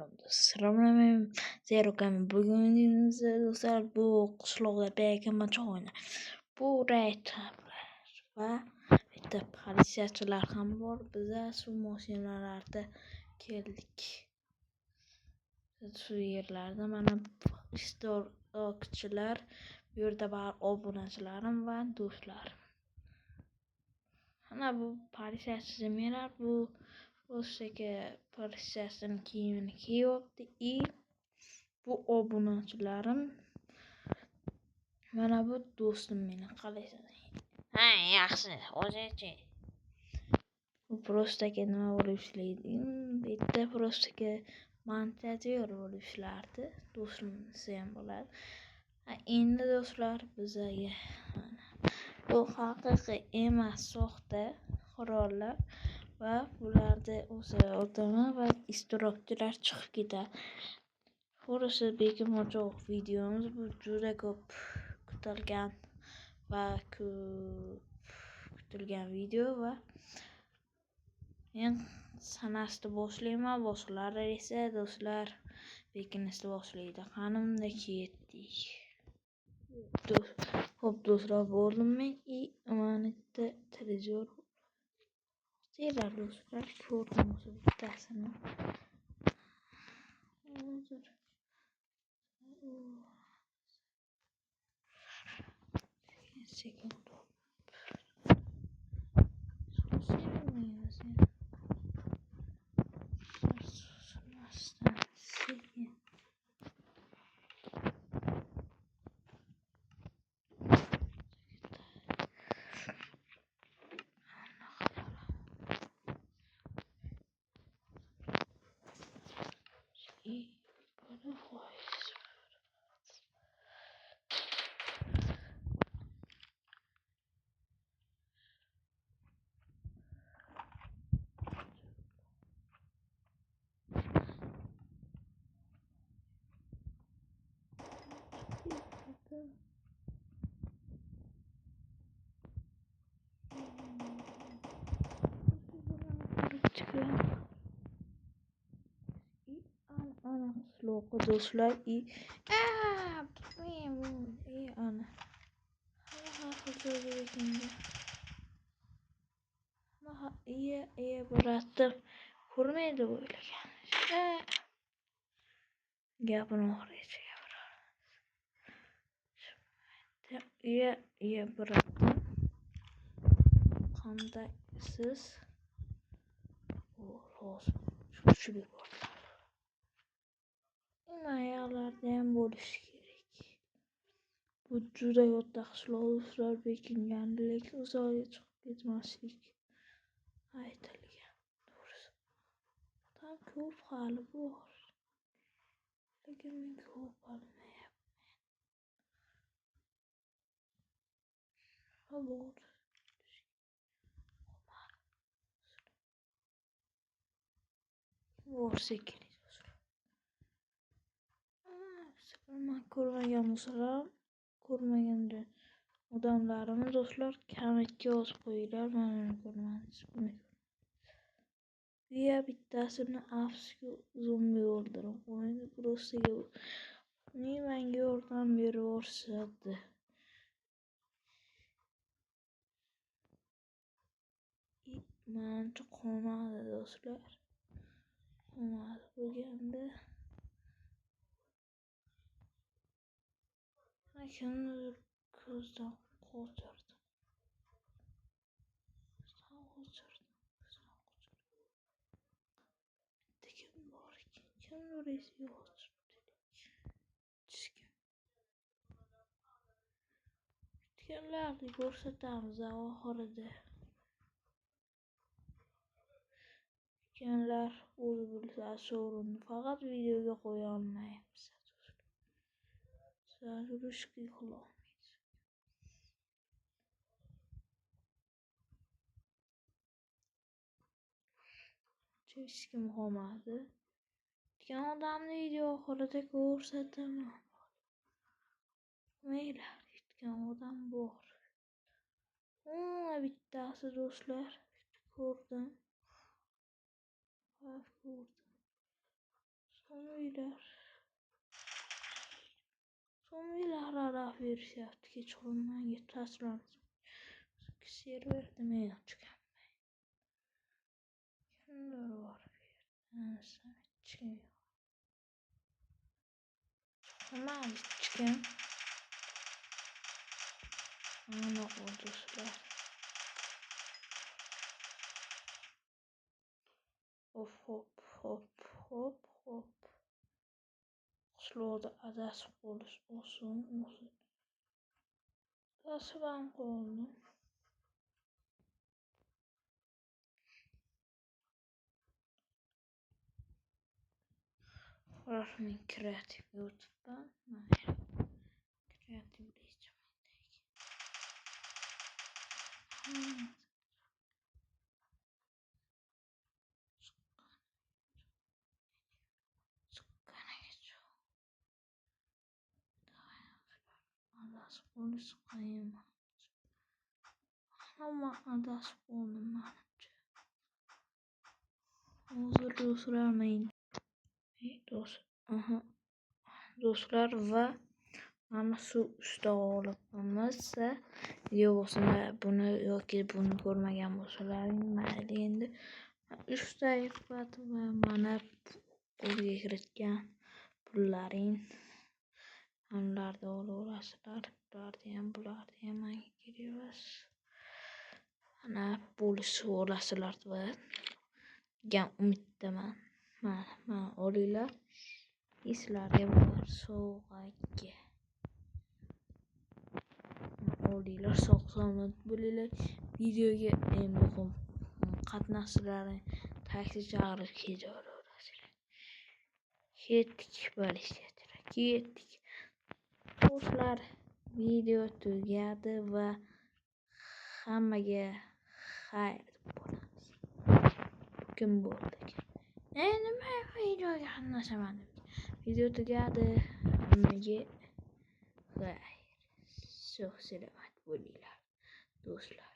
kanalımda sıramlamayım. Zero Game bugünümüzde dostlar bu qishloqda beykama oynar. Bu raytlar va bitta politsiyachilar ham bor. Biza suv mashinalarida keldik. Shu yerlarda mana ishtirokchilar, bu yerda bor obunachilarim va do'stlarim. Mana bu politsiyachi melar bu Rossiya politsiyasining kiyimini kiyyapti. Bu obunachilarim. Mana bu do'stim meni qalaysiz? Ha, yaxshi, o'zi-chi. Bu prostaga nima bo'lib ishlaydi? Bitta prostaga montajyor bo'lib ishlardi. Do'stimsa ham bo'ladi. Endi do'stlar bizaga bu haqiqiy emas, soxta qurollar va bularda o'sha odamlar va ishtirokchilar chiqib ketadi. Xullas bekimachoq videomiz bu juda ko'p kutilgan video va men sanashni boshlayman, boshqalar esa do'stlar bekinishni boshlaydi. Qanimda ketdik. Xo'p do'stlar, bo'ldim men amanatda televizor Sizlar do'stlar ko'rmoqchi bittasini. Hozir sekin ana qishloqqa do'stlar ana burattım ko'rmaydi o'ylagan gapini oxirigacha gapiraman. Burattım qandaysiz hozir tushib borlar. Ayollarda ham bo'lishi kerak. Bu juda katta qishloqlar bekingan, lekin uzoqga chiqib ketmaslik aytilgan. To'g'risi tam ko'p hali bor, lekin men ko'p bilmayapman. Bor shekilli. Men ko'rmagan bo'lsam, ko'rmaganda odamlarimiz do'stlar kametga yozib qo'yinglar, men ko'rmadim. Bittasini afsuski zombi o'ldirib qo'ydi. Prostaga menga yordam berib o'rsadi. Mancha qolmadi do'stlar. Qolmadi bo'lganda kimdir ko'zdan qochirdi. Kim bor ekan? Kimdir esi Bitganlarni ko'rsatamiz oxirida. Bitganlar o'zi bilsa so'rinni faqat videoga qo'ya olmayapmiz. Sizlar urushga qilolmaysiz. Hech kim qolmadi. Bitgan odamni video oxirida ko'rsataman. Maylar, bitgan odam bor. Bittasi do'stlar ko'rdim. Son ara verishyapti kechqurunmanga tasirlanib server demay chiqgan. Kimlar bor bu yerda? Chiqing. Nima chiqing? Ana do'stlar. Hop. Qishloqda adashib qolish oson. Tasirlanib qoldim. Rasmin kreativ YouTube'dan kreativ rejimdagi. Adashib qolish qiyin. Hamma adashib qoldim menimcha. Hozir do'stlar men do'stlar va mana shu usta olibmiz. Yo'qsa buni yoki buni ko'rmagan bo'lsalaring mayli endi. Usta ifat va mana qo'lga kiritgan pullaring hamlarda olaverasizlar. Bularni ham menga kerak. Mana bo'lishib olasizlar va degan umiddaman. Mana olinglar. Sizlarga bular sovg'aga. Olinglar, sog'-salomat bo'linglar. Videoga eng muhim qatnashchilarni taksi chaqirib kelaverasizlar. Ketdik Polshaga. Ketdik. Do'stlar, video tugadi va hammaga xayr bo'lamiz. Bugun bo'ldik. Nima videoga qatnashaman deb. Video tugadi. Hammaga xayr. Sog' salomat bo'linglar do'stlar.